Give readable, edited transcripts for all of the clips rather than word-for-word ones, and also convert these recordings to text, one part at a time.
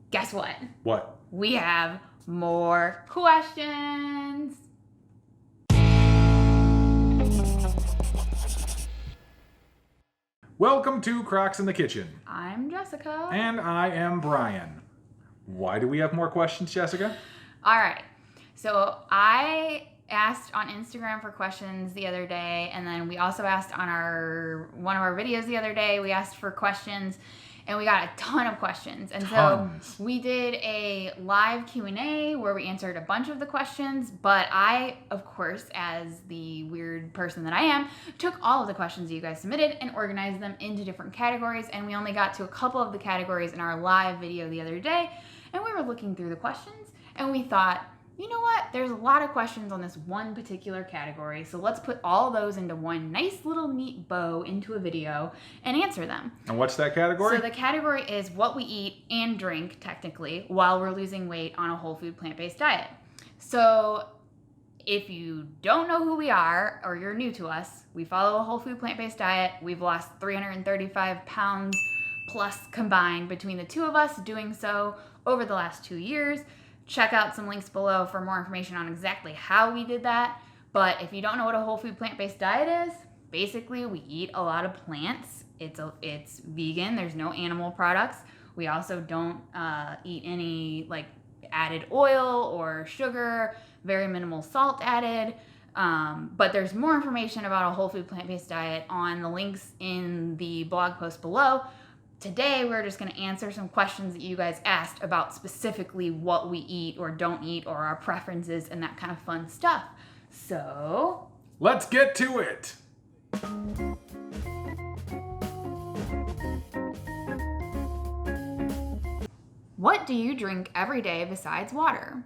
Guess what? What? We have more questions. Welcome to Krocks in the Kitchen. I'm Jessica. And I am Brian. Why do we have more questions, Jessica? All right. So I asked on Instagram for questions the other day, and then we also asked on one of our videos the other day. We asked for questions, and we got a ton of questions. And Tons. so we did a live Q&A where we answered a bunch of the questions, but I, of course, as the weird person that I am, took all of the questions that you guys submitted and organized them into different categories, and we only got to a couple of the categories in our live video the other day, and we were looking through the questions, and we thought, you know what? There's a lot of questions on this one particular category, so let's put all those into one nice little neat bow into a video and answer them. And what's that category? So the category is what we eat and drink, technically, while we're losing weight on a whole food plant-based diet. So if you don't know who we are, or you're new to us, we follow a whole food plant-based diet. We've lost 335 pounds plus combined between the two of us doing so over the last 2 years. Check out some links below for more information on exactly how we did that. But if you don't know what a whole food plant-based diet is, basically we eat a lot of plants. It's vegan. There's no animal products. We also don't eat any like added oil or sugar, very minimal salt added. But there's more information about a whole food plant-based diet on the links in the blog post below. Today, we're just going to answer some questions that you guys asked about specifically what we eat or don't eat or our preferences and that kind of fun stuff. So, let's get to it. What do you drink every day besides water?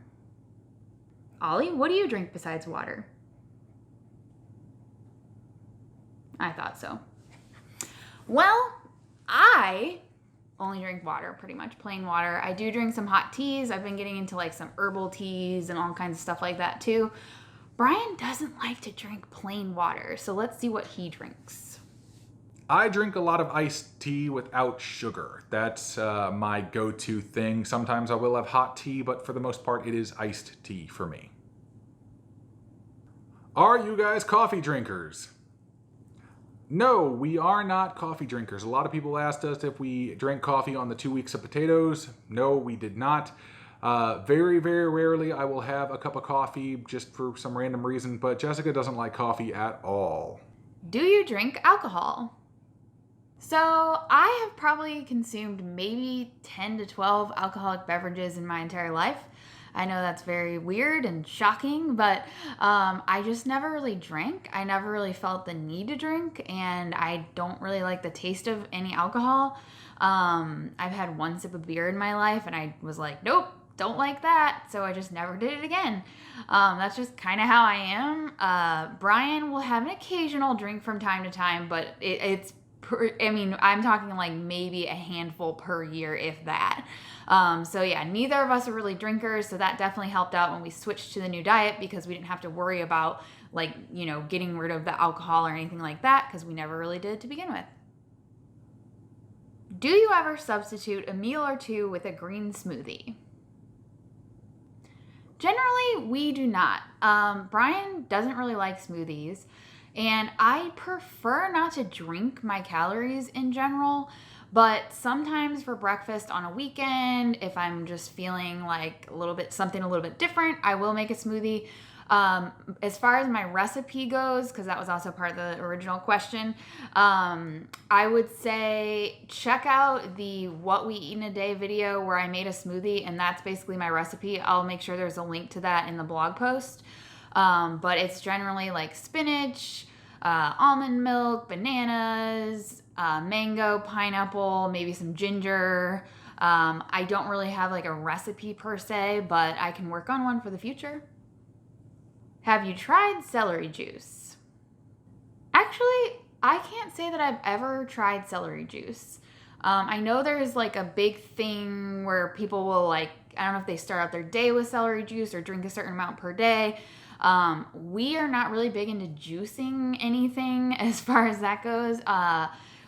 Ollie, what do you drink besides water? I thought so. Well, I only drink water, pretty much plain water. I do drink some hot teas. I've been getting into like some herbal teas and all kinds of stuff like that too. Brian doesn't like to drink plain water, so let's see what he drinks. I drink a lot of iced tea without sugar. That's my go-to thing. Sometimes I will have hot tea, but for the most part, it is iced tea for me. Are you guys coffee drinkers? No, we are not coffee drinkers. A lot of people asked us if we drank coffee on the 2 weeks of potatoes. No, we did not. Very, very rarely I will have a cup of coffee just for some random reason, but Jessica doesn't like coffee at all. Do you drink alcohol? So I have probably consumed maybe 10 to 12 alcoholic beverages in my entire life. I know that's very weird and shocking, but I just never really drank. I never really felt the need to drink, and I don't really like the taste of any alcohol. I've had one sip of beer in my life, and I was like, nope, don't like that, so I just never did it again. That's just kind of how I am. Brian will have an occasional drink from time to time, but I'm talking like maybe a handful per year, if that. So yeah, neither of us are really drinkers, so that definitely helped out when we switched to the new diet because we didn't have to worry about getting rid of the alcohol or anything like that because we never really did to begin with. Do you ever substitute a meal or two with a green smoothie? Generally, we do not. Brian doesn't really like smoothies, and I prefer not to drink my calories in general. But sometimes for breakfast on a weekend, if I'm just feeling like something a little bit different, I will make a smoothie. As far as my recipe goes, because that was also part of the original question, I would say check out the What We Eat in a Day video where I made a smoothie, and that's basically my recipe. I'll make sure there's a link to that in the blog post. But it's generally like spinach, almond milk, bananas, mango, pineapple, maybe some ginger. I don't really have like a recipe per se, but I can work on one for the future. Have you tried celery juice? Actually, I can't say that I've ever tried celery juice. I know there's like a big thing where people will I don't know if they start out their day with celery juice or drink a certain amount per day. We are not really big into juicing anything as far as that goes.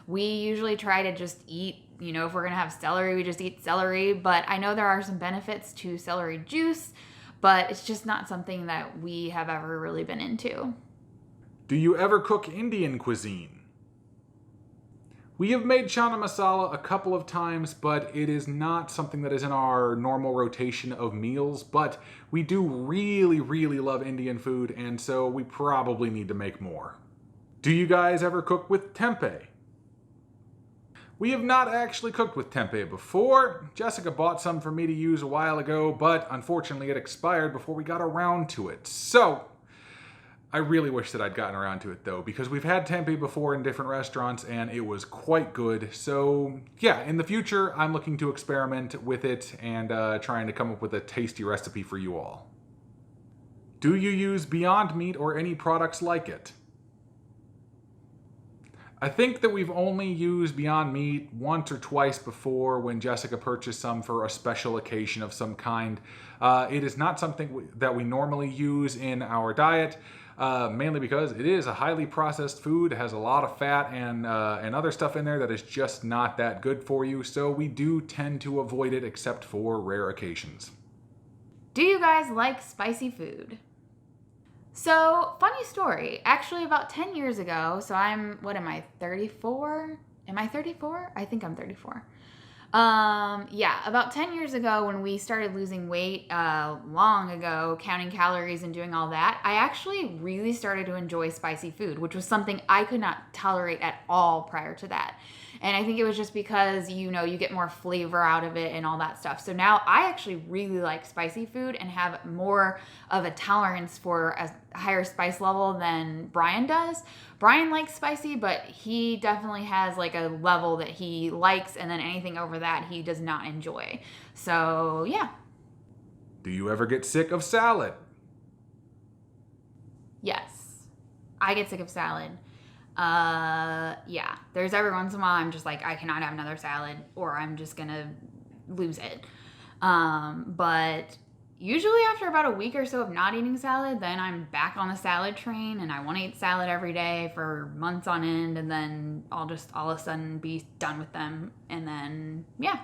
We usually try to just eat if we're going to have celery, we just eat celery. But I know there are some benefits to celery juice, but it's just not something that we have ever really been into. Do you ever cook Indian cuisine? We have made chana masala a couple of times, but it is not something that is in our normal rotation of meals. But we do really, really love Indian food, and so we probably need to make more. Do you guys ever cook with tempeh? We have not actually cooked with tempeh before. Jessica bought some for me to use a while ago, but unfortunately it expired before we got around to it. So I really wish that I'd gotten around to it though, because we've had tempeh before in different restaurants and it was quite good. So yeah, in the future, I'm looking to experiment with it and trying to come up with a tasty recipe for you all. Do you use Beyond Meat or any products like it? I think that we've only used Beyond Meat once or twice before when Jessica purchased some for a special occasion of some kind. It is not something that we normally use in our diet, mainly because it is a highly processed food. It has a lot of fat and other stuff in there that is just not that good for you, so we do tend to avoid it except for rare occasions. Do you guys like spicy food? So, funny story. Actually, about 10 years ago, so what am I, 34? Am I 34? I think I'm 34. Yeah, about 10 years ago when we started losing weight, long ago, counting calories and doing all that, I actually really started to enjoy spicy food, which was something I could not tolerate at all prior to that. And I think it was just because, you get more flavor out of it and all that stuff. So now I actually really like spicy food and have more of a tolerance for a higher spice level than Brian does. Brian likes spicy, but he definitely has like a level that he likes, and then anything over that he does not enjoy. So, yeah. Do you ever get sick of salad? Yes. I get sick of salad. Yeah, there's every once in a while I'm just like, I cannot have another salad or I'm just gonna lose it. But usually after about a week or so of not eating salad, then I'm back on the salad train and I want to eat salad every day for months on end, and then I'll just all of a sudden be done with them, and then, yeah.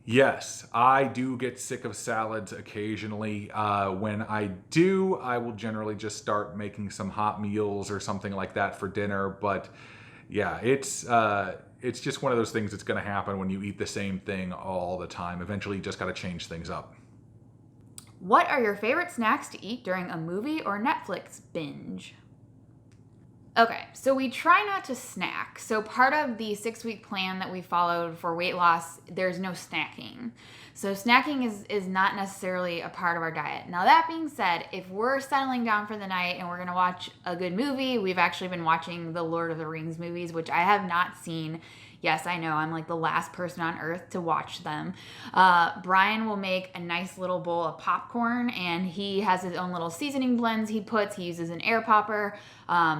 Yes, I do get sick of salads occasionally. When I do, I will generally just start making some hot meals or something like that for dinner. But yeah, it's just one of those things that's going to happen when you eat the same thing all the time. Eventually, you just got to change things up. What are your favorite snacks to eat during a movie or Netflix binge? Okay, so we try not to snack. So part of the 6-week plan that we followed for weight loss, there's no snacking. So snacking is not necessarily a part of our diet. Now that being said, if we're settling down for the night and we're gonna watch a good movie, we've actually been watching the Lord of the Rings movies, which I have not seen. Yes, I know, I'm like the last person on earth to watch them. Brian will make a nice little bowl of popcorn, and he has his own little seasoning blends he uses an air popper.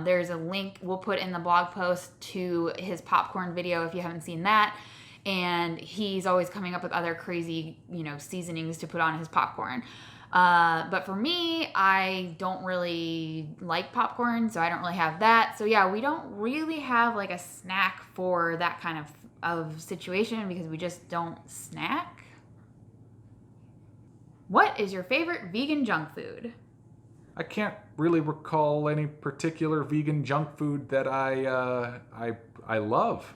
There's a link we'll put in the blog post to his popcorn video if you haven't seen that. And he's always coming up with other crazy, seasonings to put on his popcorn. But for me, I don't really like popcorn, so I don't really have that. So yeah, we don't really have like a snack for that kind of situation because we just don't snack. What is your favorite vegan junk food? I can't really recall any particular vegan junk food that I love.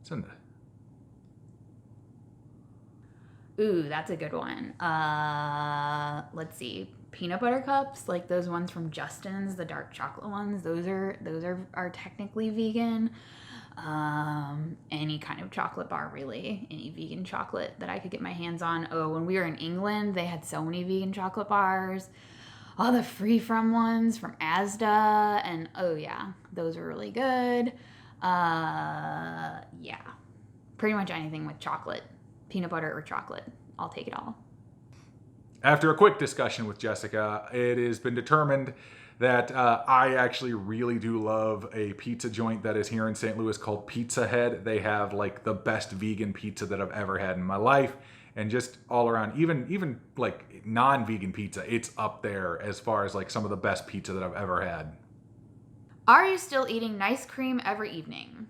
It's in the... Ooh, that's a good one. Let's see. Peanut butter cups, like those ones from Justin's, the dark chocolate ones. Those are technically vegan. Any kind of chocolate bar, really. Any vegan chocolate that I could get my hands on. Oh, when we were in England, they had so many vegan chocolate bars. All the free from ones from Asda, and oh yeah, those are really good. Yeah. Pretty much anything with chocolate. Peanut butter or chocolate. I'll take it all. After a quick discussion with Jessica, it has been determined that I actually really do love a pizza joint that is here in St. Louis called Pizza Head. They have like the best vegan pizza that I've ever had in my life, and just all around, even like non-vegan pizza, it's up there as far as like some of the best pizza that I've ever had. Are you still eating nice cream every evening?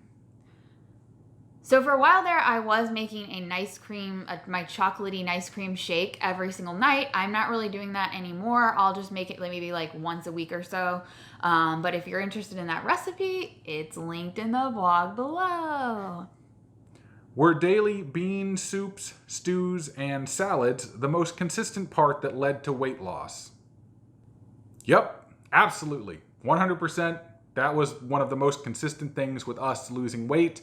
So for a while there, I was making a nice cream, my chocolatey nice cream shake every single night. I'm not really doing that anymore. I'll just make it maybe like once a week or so. But if you're interested in that recipe, it's linked in the blog below. Were daily bean soups, stews, and salads the most consistent part that led to weight loss? Yep, absolutely. 100%. That was one of the most consistent things with us losing weight.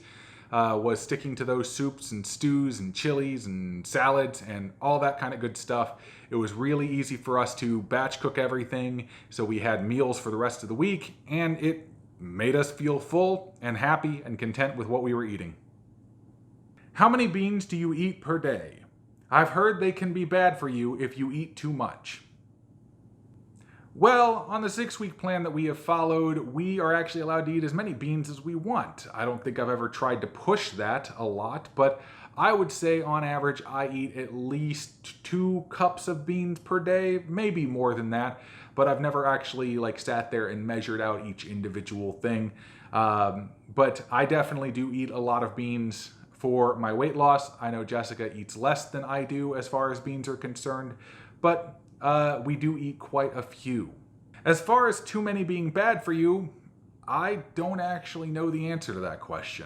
Was sticking to those soups and stews and chilies and salads and all that kind of good stuff. It was really easy for us to batch cook everything, so we had meals for the rest of the week, and it made us feel full and happy and content with what we were eating. How many beans do you eat per day? I've heard they can be bad for you if you eat too much. Well, on the 6-week plan that we have followed, we are actually allowed to eat as many beans as we want. I don't think I've ever tried to push that a lot, but I would say on average I eat at least 2 cups of beans per day, maybe more than that, but I've never actually sat there and measured out each individual thing. But I definitely do eat a lot of beans for my weight loss. I know Jessica eats less than I do as far as beans are concerned, but we do eat quite a few. As far as too many being bad for you, I don't actually know the answer to that question.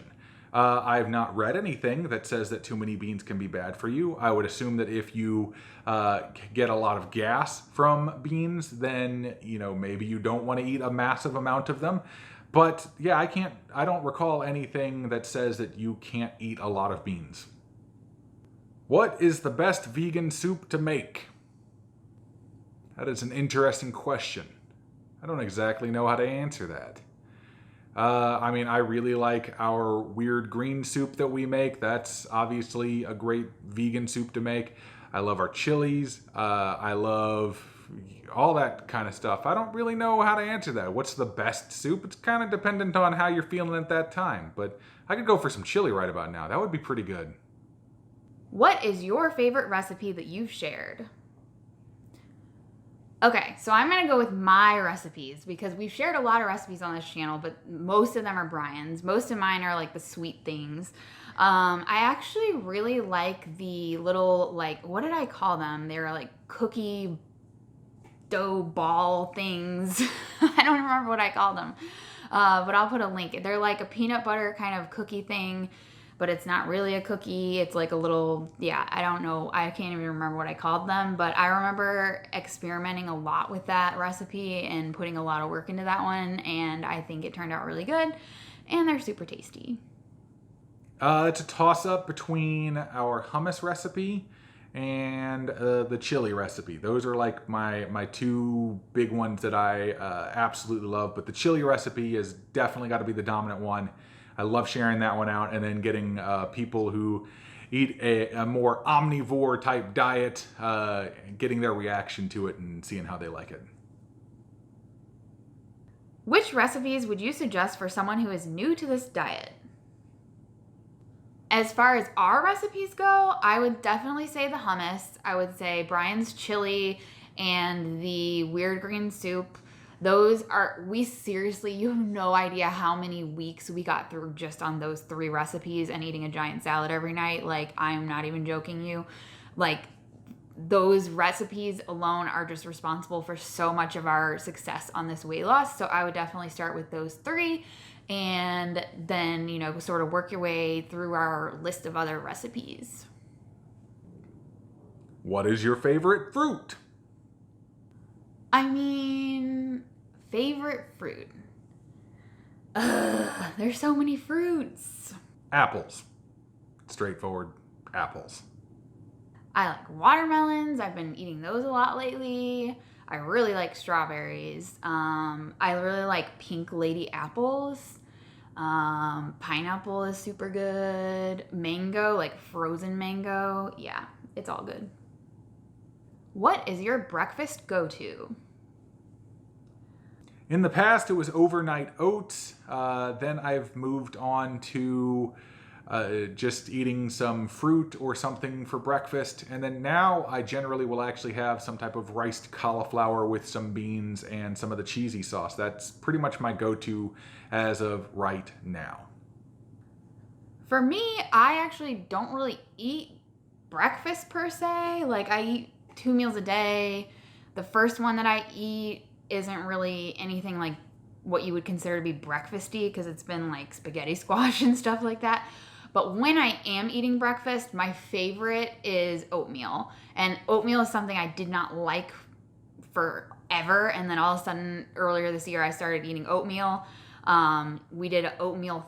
I've not read anything that says that too many beans can be bad for you. I would assume that if you get a lot of gas from beans, then maybe you don't want to eat a massive amount of them. But yeah, I don't recall anything that says that you can't eat a lot of beans. What is the best vegan soup to make? That is an interesting question. I don't exactly know how to answer that. I really like our weird green soup that we make. That's obviously a great vegan soup to make. I love our chilies. I love all that kind of stuff. I don't really know how to answer that. What's the best soup? It's kind of dependent on how you're feeling at that time. But I could go for some chili right about now. That would be pretty good. What is your favorite recipe that you've shared? Okay, so I'm going to go with my recipes because we've shared a lot of recipes on this channel, but most of them are Brian's. Most of mine are the sweet things. I actually really like the little, what did I call them? They were cookie dough ball things. I don't remember what I called them, but I'll put a link. They're like a peanut butter kind of cookie thing, but it's not really a cookie. It's like a little, I don't know. I can't even remember what I called them, but I remember experimenting a lot with that recipe and putting a lot of work into that one, and I think it turned out really good, and they're super tasty. It's a toss-up between our hummus recipe and the chili recipe. Those are my 2 big ones that I absolutely love, but the chili recipe has definitely got to be the dominant one. I love sharing that one out and then getting people who eat a more omnivore type diet, getting their reaction to it and seeing how they like it. Which recipes would you suggest for someone who is new to this diet? As far as our recipes go, I would definitely say the hummus. I would say Brian's chili and the weird green soup. Those are, you have no idea how many weeks we got through just on those 3 recipes and eating a giant salad every night. I'm not even joking you. Those recipes alone are just responsible for so much of our success on this weight loss. So I would definitely start with those 3 and then, sort of work your way through our list of other recipes. What is your favorite fruit? Favorite fruit. There's so many fruits. Apples. Straightforward apples. I like watermelons. I've been eating those a lot lately. I really like strawberries. I really like pink lady apples. Pineapple is super good. Mango, frozen mango. Yeah, it's all good. What is your breakfast go-to? In the past, it was overnight oats. Then I've moved on to just eating some fruit or something for breakfast. And then now I generally will actually have some type of riced cauliflower with some beans and some of the cheesy sauce. That's pretty much my go-to as of right now. For me, I actually don't really eat breakfast per se. Like, I eat 2 meals a day. The first one that I eat isn't really anything like what you would consider to be breakfasty because it's been like spaghetti squash and stuff like that. But when I am eating breakfast, my favorite is oatmeal. And oatmeal is something I did not like forever. And then all of a sudden, earlier this year, I started eating oatmeal. We did an oatmeal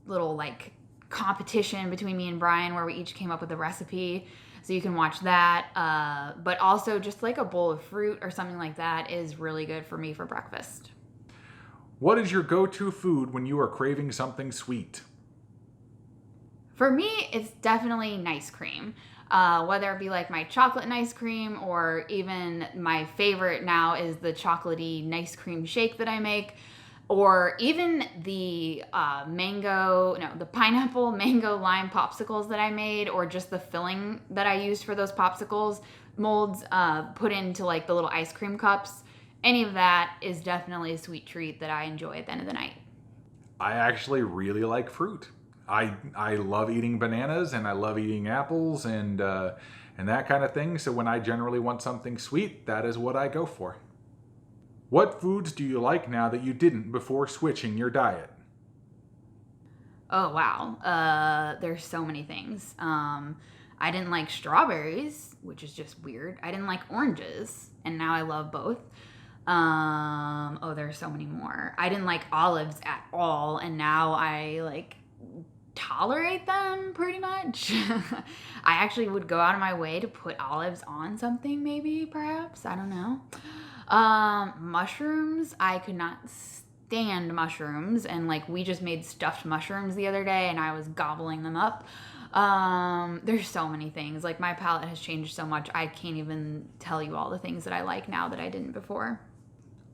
little like competition between me and Brian where we each came up with a recipe. So you can watch that. But also just like a bowl of fruit or something like that is really good for me for breakfast. What is your go-to food when you are craving something sweet? For me, it's definitely nice cream. Whether it be like my chocolate nice cream or even my favorite now is the chocolatey nice cream shake that I make. Or even the the pineapple, mango, lime popsicles that I made, or just the filling that I used for those popsicles molds put into like the little ice cream cups. Any of that is definitely a sweet treat that I enjoy at the end of the night. I actually really like fruit. I love eating bananas and I love eating apples and that kind of thing. So when I generally want something sweet, that is what I go for. What foods do you like now that you didn't before switching your diet? Oh, wow. There's so many things. I didn't like strawberries, which is just weird. I didn't like oranges, and now I love both. There's so many more. I didn't like olives at all, and now I like tolerate them pretty much. I actually would go out of my way to put olives on something, maybe, perhaps. I don't know. Mushrooms, I could not stand mushrooms, and like we just made stuffed mushrooms the other day and I was gobbling them up. There's so many things. Like my palate has changed so much, I can't even tell you all the things that I like now that I didn't before.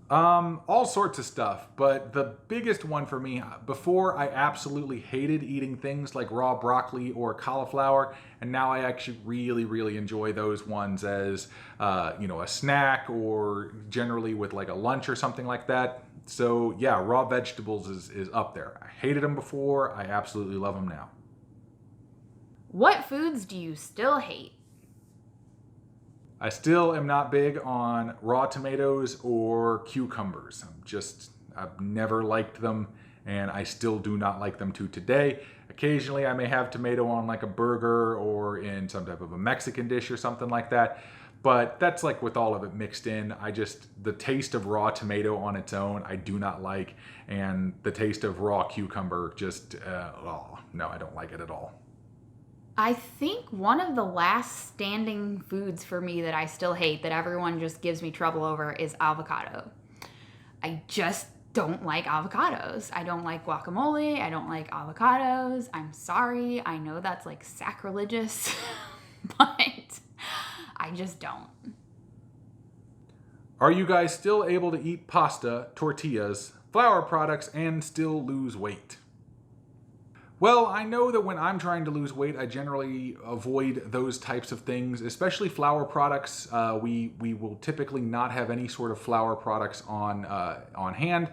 All sorts of stuff, but the biggest one for me, before I absolutely hated eating things like raw broccoli or cauliflower, and now I actually really, really enjoy those ones as, a snack or generally with like a lunch or something like that. So yeah, raw vegetables is up there. I hated them before, I absolutely love them now. What foods do you still hate? I still am not big on raw tomatoes or cucumbers. I've never liked them, and I still do not like them to today. Occasionally I may have tomato on like a burger or in some type of a Mexican dish or something like that, but that's like with all of it mixed in. The taste of raw tomato on its own, I do not like, and the taste of raw cucumber no, I don't like it at all. I think one of the last standing foods for me that I still hate, that everyone just gives me trouble over, is avocado. I just don't like avocados. I don't like guacamole. I don't like avocados. I'm sorry. I know that's like sacrilegious, but I just don't. Are you guys still able to eat pasta, tortillas, flour products, and still lose weight? Well, I know that when I'm trying to lose weight, I generally avoid those types of things, especially flour products. We will typically not have any sort of flour products on hand.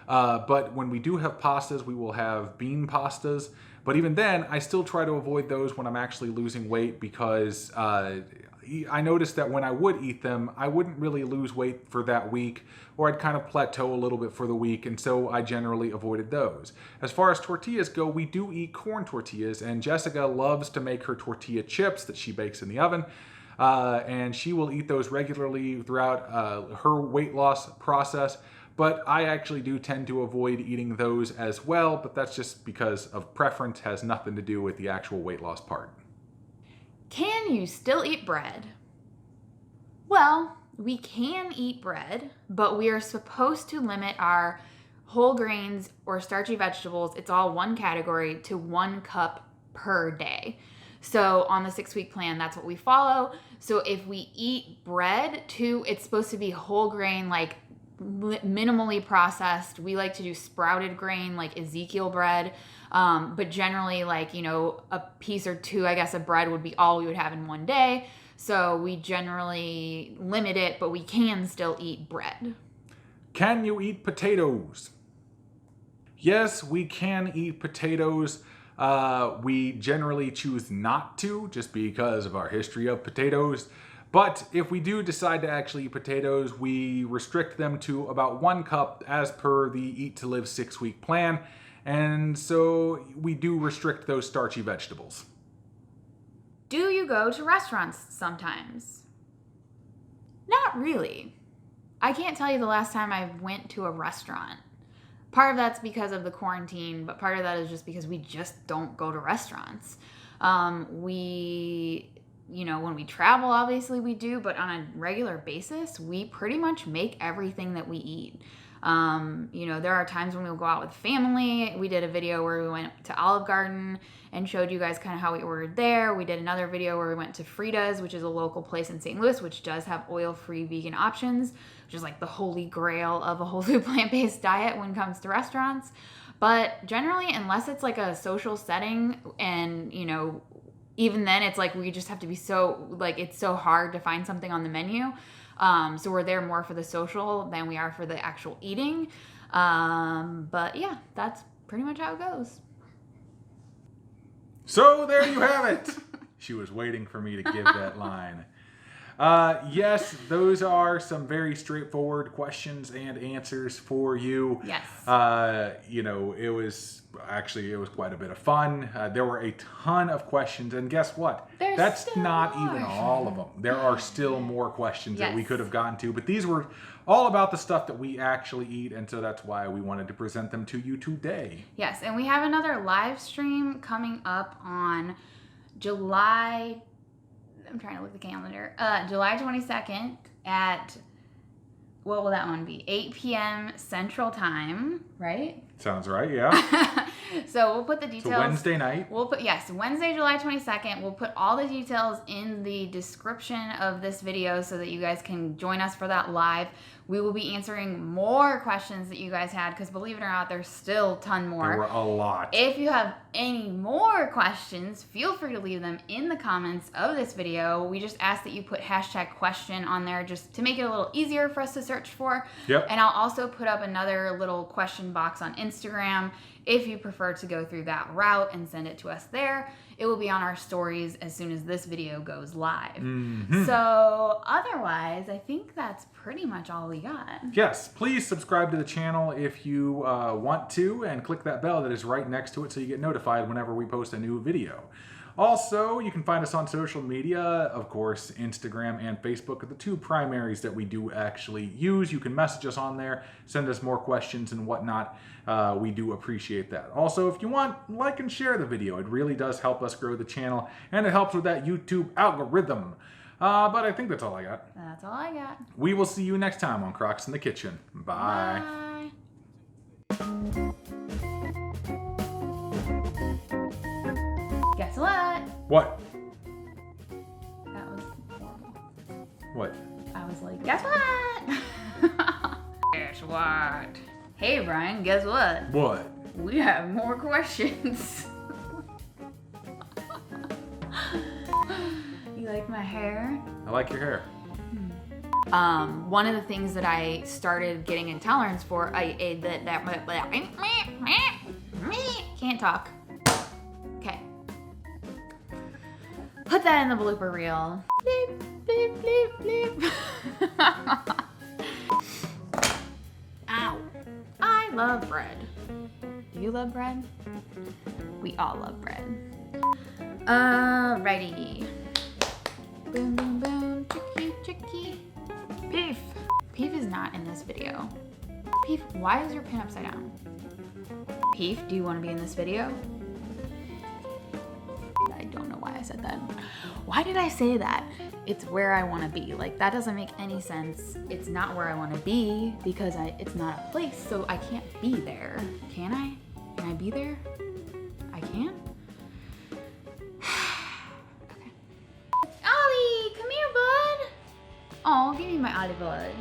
But when we do have pastas, we will have bean pastas. But even then, I still try to avoid those when I'm actually losing weight because I noticed that when I would eat them, I wouldn't really lose weight for that week, or I'd kind of plateau a little bit for the week, and so I generally avoided those. As far as tortillas go, we do eat corn tortillas, and Jessica loves to make her tortilla chips that she bakes in the oven, and she will eat those regularly throughout her weight loss process. But I actually do tend to avoid eating those as well, but that's just because of preference, has nothing to do with the actual weight loss part. Can you still eat bread? Well, we can eat bread, but we are supposed to limit our whole grains or starchy vegetables, it's all one category, to 1 cup per day. So on the 6-week plan, that's what we follow. So if we eat bread too, it's supposed to be whole grain, like minimally processed. We like to do sprouted grain, like Ezekiel bread. But generally, like, a piece or two, I guess, of bread would be all we would have in one day. So we generally limit it, but we can still eat bread. Can you eat potatoes? Yes, we can eat potatoes. We generally choose not to, just because of our history of potatoes. But if we do decide to actually eat potatoes, we restrict them to about 1 cup as per the Eat to Live 6-week plan. And so we do restrict those starchy vegetables. Do you go to restaurants sometimes? Not really. I can't tell you the last time I went to a restaurant. Part of that's because of the quarantine, but part of that is just because we just don't go to restaurants. When we travel, obviously we do, but on a regular basis, we pretty much make everything that we eat. There are times when we'll go out with family. We did a video where we went to Olive Garden and showed you guys kind of how we ordered there. We did another video where we went to Frida's, which is a local place in St. Louis, which does have oil-free vegan options, which is like the holy grail of a whole food plant-based diet when it comes to restaurants. But generally, unless it's like a social setting and, even then it's like we just have to be it's so hard to find something on the menu. So we're there more for the social than we are for the actual eating. But yeah, that's pretty much how it goes. So there you have it. She was waiting for me to give that line. Yes, those are some very straightforward questions and answers for you. Yes. It was quite a bit of fun. There were a ton of questions, and guess what? That's not even all of them. There are still more questions that we could have gotten to, but these were all about the stuff that we actually eat, and so that's why we wanted to present them to you today. Yes, and we have another live stream coming up on July 22nd at, what will that one be? 8 p.m. Central Time, right? Sounds right, yeah. So we'll put the details. It's a Wednesday night. Wednesday, July 22nd. We'll put all the details in the description of this video so that you guys can join us for that live. We will be answering more questions that you guys had, because believe it or not, there's still a ton more. There were a lot. If you have any more questions, feel free to leave them in the comments of this video. We just ask that you put #question on there just to make it a little easier for us to search for. Yep. And I'll also put up another little question box on Instagram if you prefer to go through that route and send it to us there. It will be on our stories as soon as this video goes live. Mm-hmm. So otherwise, I think that's pretty much all we got. Yes, please subscribe to the channel if you want to, and click that bell that is right next to it so you get notified whenever we post a new video. Also, you can find us on social media, of course, Instagram and Facebook are the two primaries that we do actually use. You can message us on there, send us more questions and whatnot. We do appreciate that. Also, if you want, like and share the video. It really does help us grow the channel, and it helps with that YouTube algorithm. But I think that's all I got. That's all I got. We will see you next time on Krocks in the Kitchen. Bye. Bye. Guess what? What? That was horrible. What? I was like, guess what? Guess what? Hey, Brian, guess what? What? We have more questions. You like my hair? I like your hair. One of the things that I started getting intolerance for, can't talk. Okay. Put that in the blooper reel. Bleep, bleep, bleep, bleep. Ow. I love bread. Do you love bread? We all love bread. Alrighty. Boom, boom, boom. Chicky, chicky. Peef. Peef is not in this video. Peef, why is your pin upside down? Peef, do you want to be in this video? I don't know why I said that. Why did I say that? It's where I want to be. Like, that doesn't make any sense. It's not where I want to be because it's not a place, so I can't be there. Can I? Can I be there? I can? Okay. Ollie, come here, bud. Oh, give me my Ollie bud.